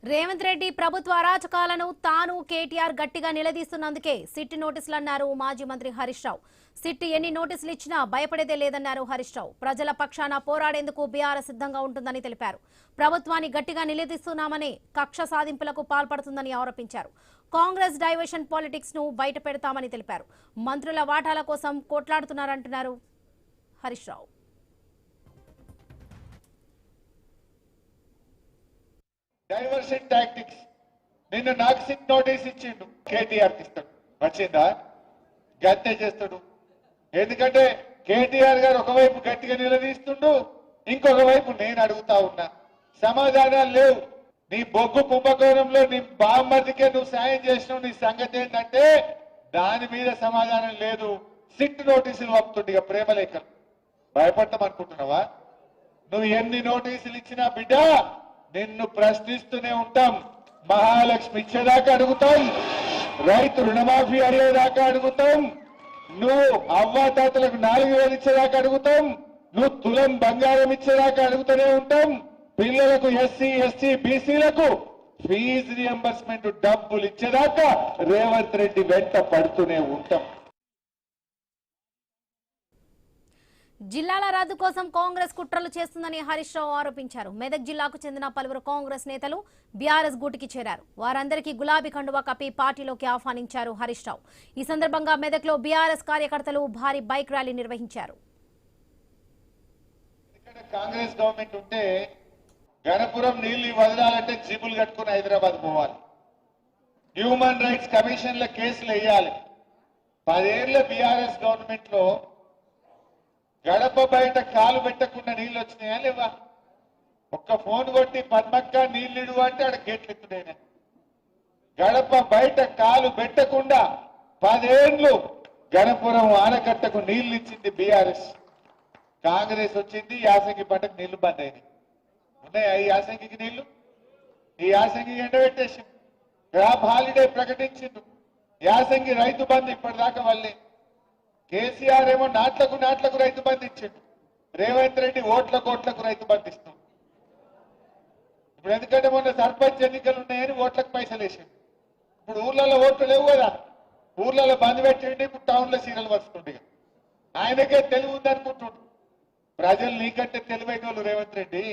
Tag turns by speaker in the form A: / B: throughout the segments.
A: రేవంత్ రెడ్డి ప్రభుత్వ అరాచకాలను తాను కేటీఆర్ గట్టిగా నిలదీస్తున్నందుకే సిట్ నోటీసులు అన్నారు మాజీ మంత్రి హరీష్ రావు. సిట్ ఎన్ని నోటీసులు ఇచ్చినా భయపడేదే లేదన్నారు హరీష్ రావు. ప్రజల పక్షాన పోరాడేందుకు బీఆర్ఎస్ సిద్ధంగా ఉంటుందని తెలిపారు. ప్రభుత్వాన్ని గట్టిగా నిలదీస్తున్నామని కక్ష సాధింపులకు పాల్పడుతుందని ఆరోపించారు. కాంగ్రెస్ డైవర్షన్ పాలిటిక్స్ ను బయట పెడతామని తెలిపారు. మంత్రుల వాటాల కోసం కొట్లాడుతున్నారంటున్నారు హరీష్ రావు.
B: డైవర్షన్ టాక్టిక్స్ నిన్న నాకు సిట్ నోటీస్ ఇచ్చిండు, కేటీఆర్ ఇస్తాడు, వచ్చిందా గట్టే చేస్తాడు. ఎందుకంటే కేటీఆర్ గారు ఒకవైపు గట్టిగా నిలదీస్తుండు, ఇంకొక వైపు నేను అడుగుతా ఉన్నా, సమాధానాలు లేవు. నీ బొగ్గు కుంభకోణంలో నీ బామ్మర్దికే నువ్వు సాయం చేసినావు, నీ సంగతి ఏంటంటే దాని మీద సమాధానం లేదు. సిట్ నోటీసులు పంపుతుండే ఇక ప్రేమలేఖలు. భయపడతాం అనుకుంటున్నావా? నువ్వు ఎన్ని నోటీసులు ఇచ్చినా బిడ్డ నిన్ను ప్రశ్నిస్తూనే ఉంటాం. మహాలక్ష్మి ఇచ్చేదాకా అడుగుతాం, రైతు రుణమాఫీ అయ్యేదాకా అడుగుతాం, నువ్వు అవ్వాతాతలకు 4,000 ఇచ్చేదాకా అడుగుతాం, నువ్వు తులం బంగారం ఇచ్చేదాకా అడుగుతూనే ఉంటాం. పిల్లలకు ఎస్సీ ఎస్టీ బీసీలకు ఫీజు రియంబర్స్మెంట్ డబ్బులు ఇచ్చేదాకా రేవంత్ రెడ్డి వెంట పడుతూనే ఉంటాం.
A: జిల్లాల రద్దు కోసం కాంగ్రెస్ కుట్రలు చేస్తుందని హరీష్ రావు ఆరోపించారు. మెదక్ జిల్లాకు చెందిన పలువురు కాంగ్రెస్ నేతలు బీఆర్ఎస్ గూటికి చేరారు. వారందరికీ గులాబీ కండువా కప్పి పార్టీలోకి ఆహ్వానించారు హరీష్ రావు. ఈ సందర్భంగా మెదక్ లో బీఆర్ఎస్ కార్యకర్తలు భారీ బైక్ ర్యాలీ నిర్వహించారు.
B: కాంగ్రెస్ గవర్నమెంట్ ఉంటే గణపురం నీళ్లు వదలాలంటే జీబులు కట్టుకుని హైదరాబాద్ పోవాలి, హ్యూమన్ రైట్స్ కమిషన్ల కేసులు వేయాలి. 10 ఏళ్ల బీఆర్ఎస్ గవర్నమెంట్ లో గడప బయట కాలు పెట్టకుండా నీళ్ళు వచ్చినాయా లేవా? ఒక్క ఫోన్ కొట్టి పద్మక్క నీళ్ళిడు అంటే ఆడ గేట్లు ఎత్తుడైనా. గడప బయట కాలు పెట్టకుండా 10 ఏళ్లు గణపురం ఆనకట్టకు నీళ్లు ఇచ్చింది బీఆర్ఎస్. కాంగ్రెస్ వచ్చింది, యాసంగి పంటకు నీళ్లు బంద్ అయినాయి. ఉన్నాయా ఈ యాసంగికి నీళ్లు? ఈ యాసంగి ఎండబెట్టేసి క్రాప్ హాలిడే ప్రకటించిండు. యాసంగి రైతు బంధు ఇప్పటిదాకా వాళ్ళే. కేసీఆర్ ఏమో నాట్లకు రైతు బంధు ఇచ్చిండు, రేవంత్ రెడ్డి ఓట్లకు రైతు బంధు ఇస్తుంది. ఇప్పుడు ఎందుకంటే మొన్న సర్పంచ్ ఎన్నికలు ఉన్నాయని ఓట్లకు పైసలు వేసిండు. ఇప్పుడు ఊర్లలో ఓట్లు లేవు కదా, ఊర్లలో బంద్ పెట్టిండి, ఇప్పుడు టౌన్లో సీరియల్ వస్తుండే. ఆయనకే తెలివి ఉందనుకుంటుండు. ప్రజలు నీకంటే తెలివైన వాళ్ళు రేవంత్ రెడ్డి,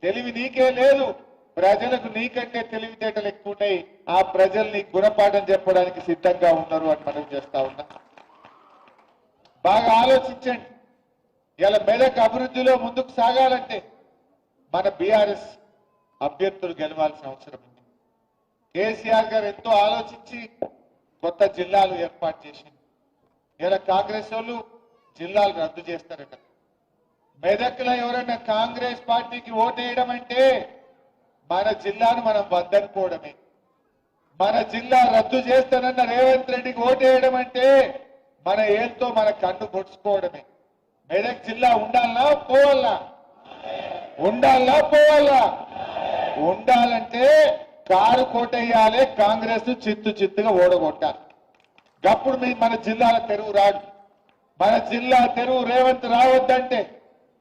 B: తెలివి నీకే లేదు. ప్రజలకు నీకంటే తెలివితేటలు ఎక్కువ ఉన్నాయి. ఆ ప్రజలు నీ గుణపాఠం చెప్పడానికి సిద్ధంగా ఉన్నారు అని మనం చేస్తా ఉన్నా. బాగా ఆలోచించండి. ఇలా మెదక్ అభివృద్ధిలో ముందుకు సాగాలంటే మన బీఆర్ఎస్ అభ్యర్థులు గెలవాల్సిన అవసరం ఉంది. కేసీఆర్ గారు ఎంతో ఆలోచించి కొత్త జిల్లాలు ఏర్పాటు చేసింది. ఇలా కాంగ్రెస్ వాళ్ళు జిల్లాలు రద్దు చేస్తారట. మెదక్లో ఎవరైనా కాంగ్రెస్ పార్టీకి ఓటేయడం అంటే మన జిల్లాను మనం వద్దనుకోవడమే. మన జిల్లా రద్దు చేస్తానన్న రేవంత్ రెడ్డికి ఓటేయడం అంటే మన ఏళ్ళతో మన కన్ను పొడుచుకోవడమే. మెదక్ జిల్లా ఉండాలనా పోవాలా? ఉండాలనా పోవాలా? ఉండాలంటే కారు కోటేయాలి, కాంగ్రెస్ చిత్తుగా ఓడగొట్టాలి. అప్పుడు మన జిల్లాల తెరువు రాడు. మన జిల్లా తెరువు రేవంత్ రావద్దంటే,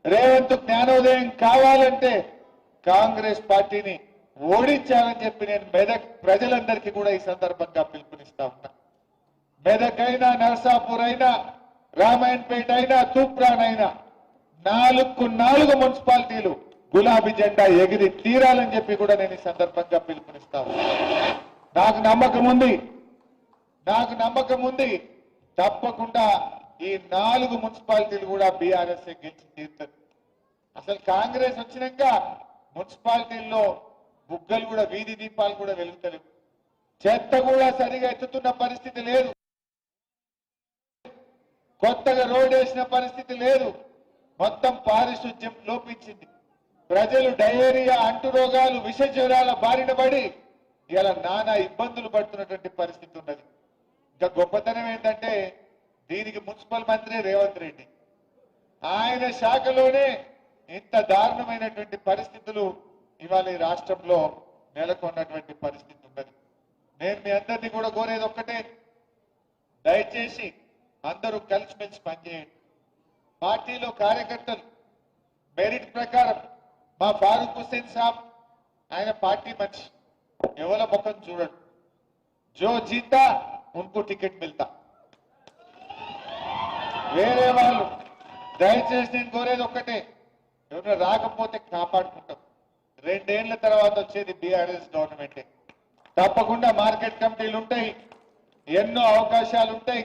B: రేవంత్ జ్ఞానోదయం కావాలంటే కాంగ్రెస్ పార్టీని ఓడించాలని చెప్పి నేను మెదక్ ప్రజలందరికీ కూడా ఈ సందర్భంగా పిలుపునిస్తా ఉన్నా. మెదక్ అయినా, నర్సాపూర్ అయినా, రామాయణపేట అయినా, తూప్రాన్ అయినా 4 మున్సిపాలిటీలు గులాబీ జెండా ఎగిరి తీరాలని చెప్పి కూడా నేను ఈ సందర్భంగా పిలుపునిస్తా ఉన్నా. నాకు నమ్మకం ఉంది తప్పకుండా ఈ 4 మున్సిపాలిటీలు కూడా బీఆర్ఎస్ గెలిచి తీరుతుంది. అసలు కాంగ్రెస్ వచ్చినాక మున్సిపాలిటీల్లో బుగ్గలు కూడా, వీధి దీపాలు కూడా వెలుగుతలేవు. చెత్త కూడా సరిగా ఎత్తుతున్న పరిస్థితి లేదు. కొత్తగా రోడ్ వేసిన పరిస్థితి లేదు. మొత్తం పారిశుద్ధ్యం లోపించింది. ప్రజలు డయేరియా, అంటురోగాలు, విష జ్వరాల బారిన పడి ఇలా నానా ఇబ్బందులు పడుతున్నటువంటి పరిస్థితి ఉన్నది. ఇంకా గొప్పతనం ఏంటంటే దీనికి మున్సిపల్ మంత్రి రేవంత్ రెడ్డి. ఆయన శాఖలోనే ఇంత దారుణమైనటువంటి పరిస్థితులు ఇవాళ ఈ రాష్ట్రంలో నెలకొన్నటువంటి పరిస్థితి ఉన్నది. నేను మీ అందరినీ కూడా కోరేది ఒక్కటే, దయచేసి అందరూ కలిసిమెలిసి పనిచేయండి. పార్టీలో కార్యకర్తలు మెరిట్ ప్రకారం మా ఫారూక్ హుస్సేన్ సాబ్ ఆయన పార్టీ మనిషి, ఎవరి ముఖం చూడడు. జో జీతా ఉनको టికెట్ మిల్తా. వేరే వాళ్ళు దయచేసి నేను కోరేది ఒక్కటే, ఎవరైనా రాకపోతే కాపాడుకుంటాం. 2 ఏళ్ల తర్వాత వచ్చేది బీఆర్ఎస్ గవర్నమెంటే. తప్పకుండా మార్కెట్ కమిటీలు ఉంటాయి, ఎన్నో అవకాశాలు ఉంటాయి.